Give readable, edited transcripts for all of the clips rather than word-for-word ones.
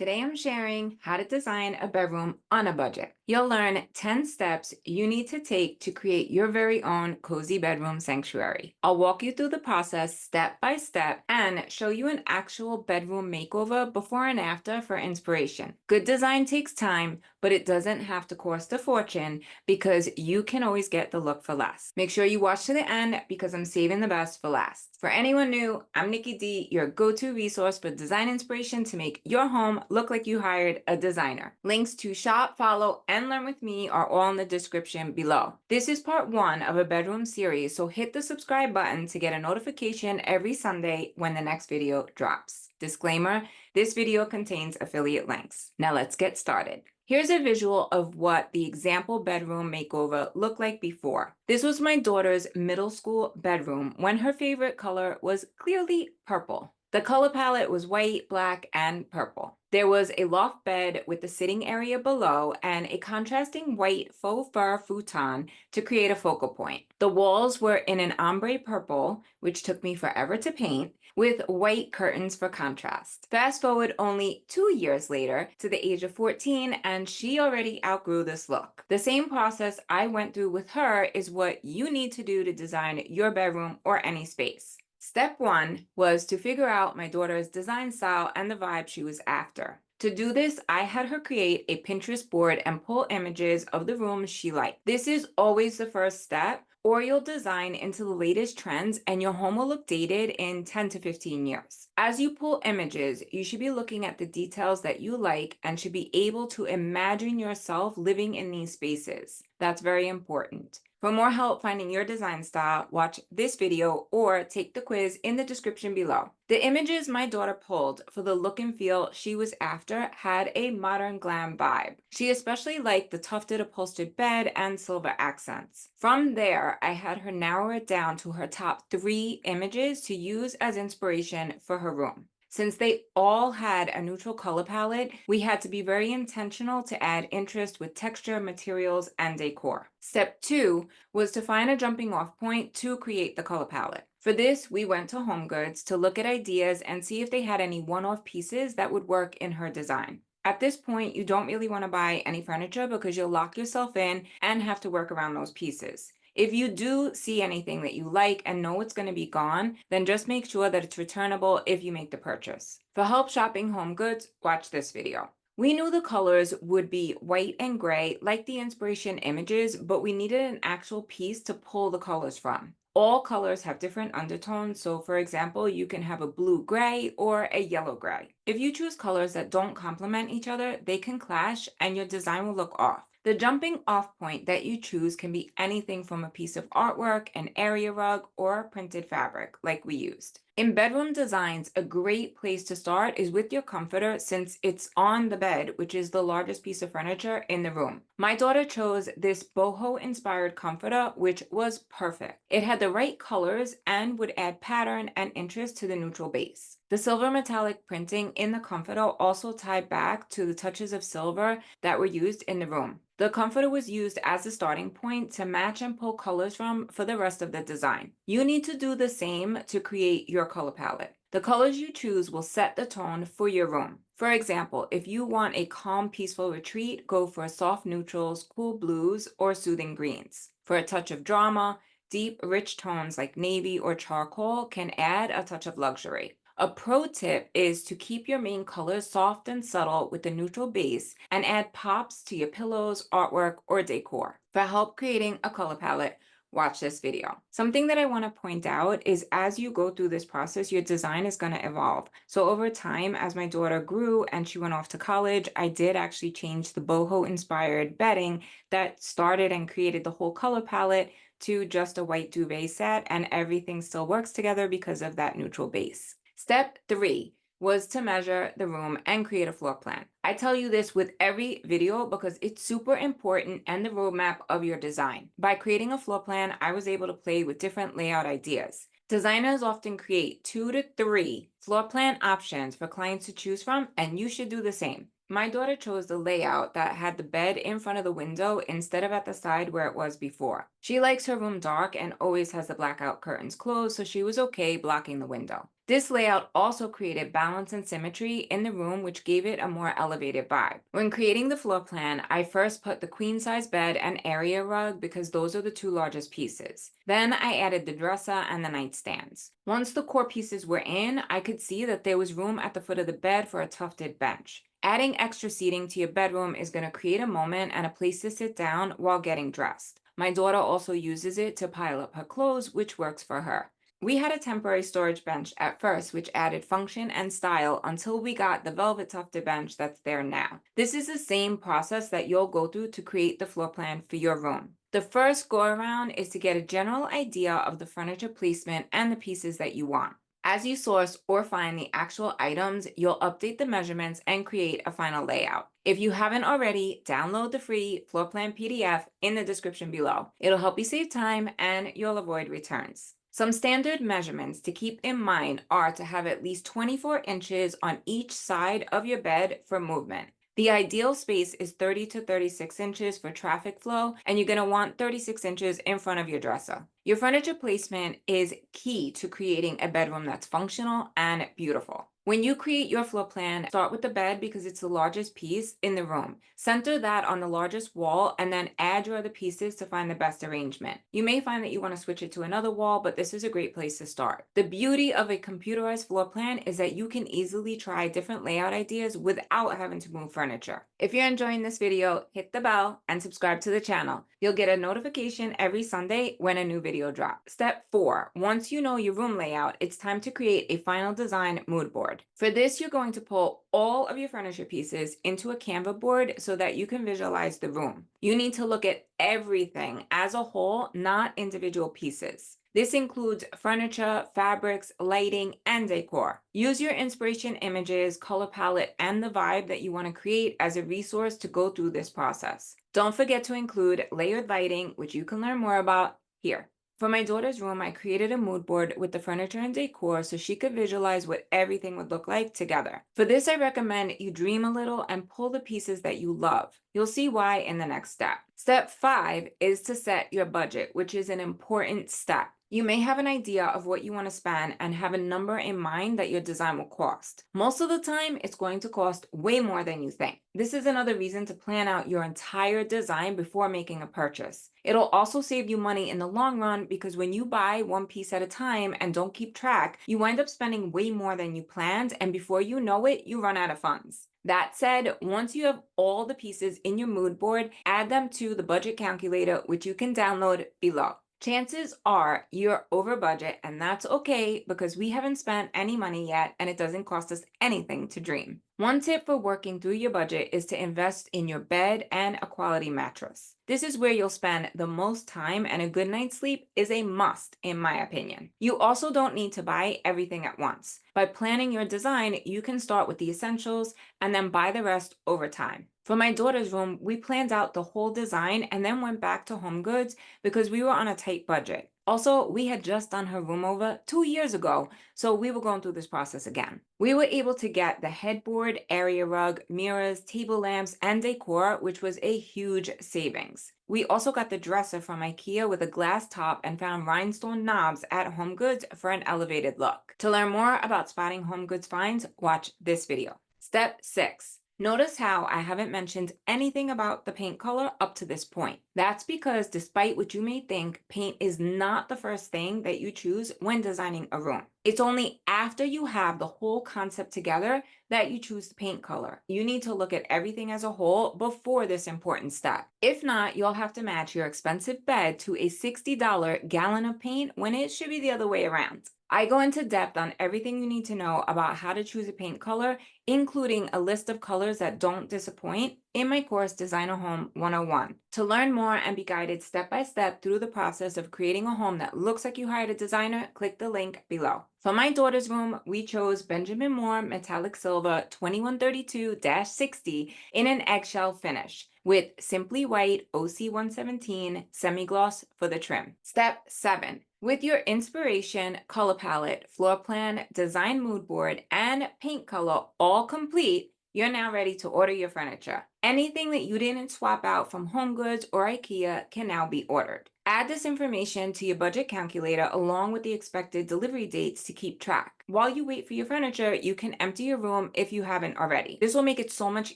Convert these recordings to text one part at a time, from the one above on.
Today I'm sharing how to design a bedroom on a budget. You'll learn 10 steps you need to take to create your very own cozy bedroom sanctuary. I'll walk you through the process step by step and show you an actual bedroom makeover before and after for inspiration. Good design takes time, but it doesn't have to cost a fortune because you can always get the look for less. Make sure you watch to the end because I'm saving the best for last. For anyone new, I'm Nikki D, your go-to resource for design inspiration to make your home look like you hired a designer. Links to shop, follow, and learn with me are all in the description below. This is part 1 of a bedroom series, so hit the subscribe button to get a notification every Sunday when the next video drops. Disclaimer, this video contains affiliate links. Now let's get started. Here's a visual of what the example bedroom makeover looked like before. This was my daughter's middle school bedroom when her favorite color was clearly purple. The color palette was white, black, and purple. There was a loft bed with the sitting area below and a contrasting white faux fur futon to create a focal point. The walls were in an ombre purple, which took me forever to paint, with white curtains for contrast. Fast forward only 2 years later to the age of 14, and she already outgrew this look. The same process I went through with her is what you need to do to design your bedroom or any space. Step 1 was to figure out my daughter's design style and the vibe she was after. To do this, I had her create a Pinterest board and pull images of the rooms she liked. This is always the first step, or you'll design into the latest trends and your home will look dated in 10 to 15 years. As you pull images, you should be looking at the details that you like and should be able to imagine yourself living in these spaces. That's very important. For more help finding your design style, watch this video or take the quiz in the description below. The images my daughter pulled for the look and feel she was after had a modern glam vibe. She especially liked the tufted upholstered bed and silver accents. From there, I had her narrow it down to her top 3 images to use as inspiration for her room. Since they all had a neutral color palette, we had to be very intentional to add interest with texture, materials, and decor. Step 2 was to find a jumping off point to create the color palette. For this, we went to HomeGoods to look at ideas and see if they had any one-off pieces that would work in her design. At this point, you don't really want to buy any furniture because you'll lock yourself in and have to work around those pieces. If you do see anything that you like and know it's going to be gone, then just make sure that it's returnable if you make the purchase. For help shopping HomeGoods, watch this video. We knew the colors would be white and gray like the inspiration images, but we needed an actual piece to pull the colors from. All colors have different undertones, so for example, you can have a blue-gray or a yellow-gray. If you choose colors that don't complement each other, they can clash and your design will look off. The jumping off point that you choose can be anything from a piece of artwork, an area rug, or printed fabric like we used. In bedroom designs, a great place to start is with your comforter since it's on the bed, which is the largest piece of furniture in the room. My daughter chose this boho-inspired comforter, which was perfect. It had the right colors and would add pattern and interest to the neutral base. The silver metallic printing in the comforter also tied back to the touches of silver that were used in the room. The comforter was used as a starting point to match and pull colors from for the rest of the design. You need to do the same to create your color palette. The colors you choose will set the tone for your room. For example, if you want a calm, peaceful retreat, go for soft neutrals, cool blues, or soothing greens. For a touch of drama, deep, rich tones like navy or charcoal can add a touch of luxury. A pro tip is to keep your main colors soft and subtle with a neutral base and add pops to your pillows, artwork, or decor. For help creating a color palette, watch this video. Something that I want to point out is as you go through this process, your design is going to evolve. So over time, as my daughter grew and she went off to college, I did actually change the boho-inspired bedding that started and created the whole color palette to just a white duvet set, and everything still works together because of that neutral base. Step 3 was to measure the room and create a floor plan. I tell you this with every video because it's super important and the roadmap of your design. By creating a floor plan, I was able to play with different layout ideas. Designers often create 2 to 3 floor plan options for clients to choose from, and you should do the same. My daughter chose the layout that had the bed in front of the window instead of at the side where it was before. She likes her room dark and always has the blackout curtains closed, so she was okay blocking the window. This layout also created balance and symmetry in the room, which gave it a more elevated vibe. When creating the floor plan, I first put the queen size bed and area rug because those are the two largest pieces. Then I added the dresser and the nightstands. Once the core pieces were in, I could see that there was room at the foot of the bed for a tufted bench. Adding extra seating to your bedroom is going to create a moment and a place to sit down while getting dressed. My daughter also uses it to pile up her clothes, which works for her. We had a temporary storage bench at first, which added function and style until we got the velvet tufted bench that's there now. This is the same process that you'll go through to create the floor plan for your room. The first go around is to get a general idea of the furniture placement and the pieces that you want. As you source or find the actual items, you'll update the measurements and create a final layout. If you haven't already, download the free floor plan PDF in the description below. It'll help you save time and you'll avoid returns. Some standard measurements to keep in mind are to have at least 24 inches on each side of your bed for movement. The ideal space is 30 to 36 inches for traffic flow, and you're going to want 36 inches in front of your dresser. Your furniture placement is key to creating a bedroom that's functional and beautiful. When you create your floor plan, start with the bed because it's the largest piece in the room. Center that on the largest wall and then add your other pieces to find the best arrangement. You may find that you want to switch it to another wall, but this is a great place to start. The beauty of a computerized floor plan is that you can easily try different layout ideas without having to move furniture. If you're enjoying this video, hit the bell and subscribe to the channel. You'll get a notification every Sunday when a new video drops. Step 4. Once you know your room layout, it's time to create a final design mood board. For this, you're going to pull all of your furniture pieces into a Canva board so that you can visualize the room. You need to look at everything as a whole, not individual pieces. This includes furniture, fabrics, lighting, and decor. Use your inspiration images, color palette, and the vibe that you want to create as a resource to go through this process. Don't forget to include layered lighting, which you can learn more about here. For my daughter's room, I created a mood board with the furniture and decor so she could visualize what everything would look like together. For this, I recommend you dream a little and pull the pieces that you love. You'll see why in the next step. Step 5 is to set your budget, which is an important step. You may have an idea of what you want to spend and have a number in mind that your design will cost. Most of the time, it's going to cost way more than you think. This is another reason to plan out your entire design before making a purchase. It'll also save you money in the long run because when you buy one piece at a time and don't keep track, you wind up spending way more than you planned, and before you know it, you run out of funds. That said, once you have all the pieces in your mood board, add them to the budget calculator, which you can download below. Chances are you're over budget, and that's okay because we haven't spent any money yet and it doesn't cost us anything to dream. One tip for working through your budget is to invest in your bed and a quality mattress. This is where you'll spend the most time, and a good night's sleep is a must, in my opinion. You also don't need to buy everything at once. By planning your design, you can start with the essentials and then buy the rest over time. For my daughter's room, we planned out the whole design and then went back to HomeGoods because we were on a tight budget. Also, we had just done her room over 2 years ago, so we were going through this process again. We were able to get the headboard, area rug, mirrors, table lamps, and decor, which was a huge savings. We also got the dresser from IKEA with a glass top and found rhinestone knobs at HomeGoods for an elevated look. To learn more about spotting HomeGoods finds, watch this video. Step 6. Notice how I haven't mentioned anything about the paint color up to this point. That's because despite what you may think, paint is not the first thing that you choose when designing a room. It's only after you have the whole concept together that you choose the paint color. You need to look at everything as a whole before this important step. If not, you'll have to match your expensive bed to a $60 gallon of paint when it should be the other way around. I go into depth on everything you need to know about how to choose a paint color, including a list of colors that don't disappoint, in my course Design a Home 101. To learn more and be guided step by step through the process of creating a home that looks like you hired a designer, click the link below. For my daughter's room, we chose Benjamin Moore Metallic Silver 2132-60 in an eggshell finish with Simply White OC117 semi-gloss for the trim. Step 7. With your inspiration, color palette, floor plan, design mood board, and paint color all complete, You're now ready to order your furniture. Anything that you didn't swap out from HomeGoods or IKEA can now be ordered. Add this information to your budget calculator along with the expected delivery dates to keep track. While you wait for your furniture, you can empty your room if you haven't already. This will make it so much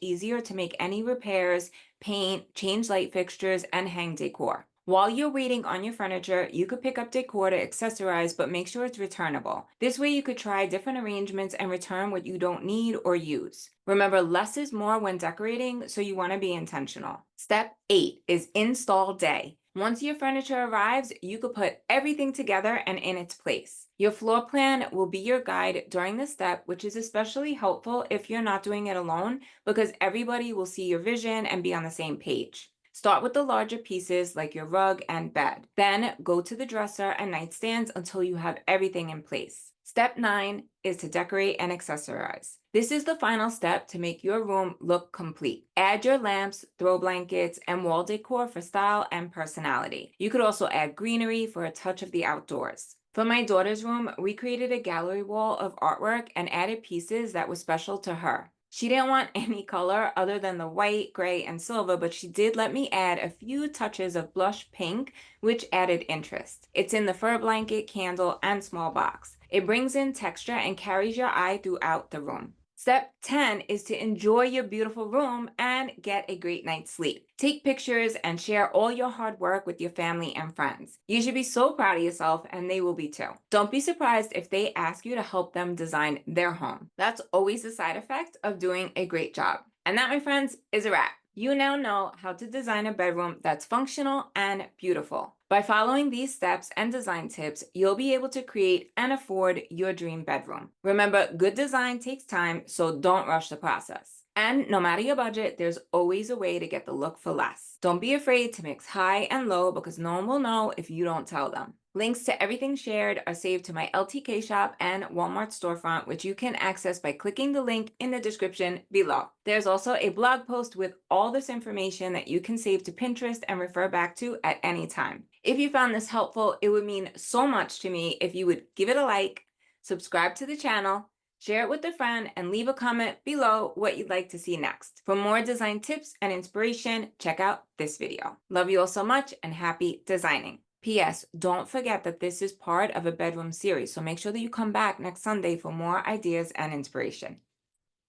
easier to make any repairs, paint, change light fixtures, and hang decor. While you're waiting on your furniture, you could pick up decor to accessorize, but make sure it's returnable. This way you could try different arrangements and return what you don't need or use. Remember, less is more when decorating, so you want to be intentional. Step 8 is install day. Once your furniture arrives, you could put everything together and in its place. Your floor plan will be your guide during this step, which is especially helpful if you're not doing it alone because everybody will see your vision and be on the same page. Start with the larger pieces like your rug and bed. Then go to the dresser and nightstands until you have everything in place. Step 9 is to decorate and accessorize. This is the final step to make your room look complete. Add your lamps, throw blankets, and wall decor for style and personality. You could also add greenery for a touch of the outdoors. For my daughter's room, we created a gallery wall of artwork and added pieces that were special to her. She didn't want any color other than the white, gray, and silver, but she did let me add a few touches of blush pink, which added interest. It's in the fur blanket, candle, and small box. It brings in texture and carries your eye throughout the room. Step 10 is to enjoy your beautiful room and get a great night's sleep. Take pictures and share all your hard work with your family and friends. You should be so proud of yourself, and they will be too. Don't be surprised if they ask you to help them design their home. That's always a side effect of doing a great job. And that, my friends, is a wrap. You now know how to design a bedroom that's functional and beautiful. By following these steps and design tips, you'll be able to create and afford your dream bedroom. Remember, good design takes time, so don't rush the process. And no matter your budget, there's always a way to get the look for less. Don't be afraid to mix high and low because no one will know if you don't tell them. Links to everything shared are saved to my LTK shop and Walmart storefront, which you can access by clicking the link in the description below. There's also a blog post with all this information that you can save to Pinterest and refer back to at any time. If you found this helpful, it would mean so much to me if you would give it a like, subscribe to the channel, share it with a friend, and leave a comment below what you'd like to see next. For more design tips and inspiration, check out this video. Love you all so much and happy designing. P.S. Don't forget that this is part of a bedroom series, so make sure that you come back next Sunday for more ideas and inspiration.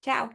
Ciao.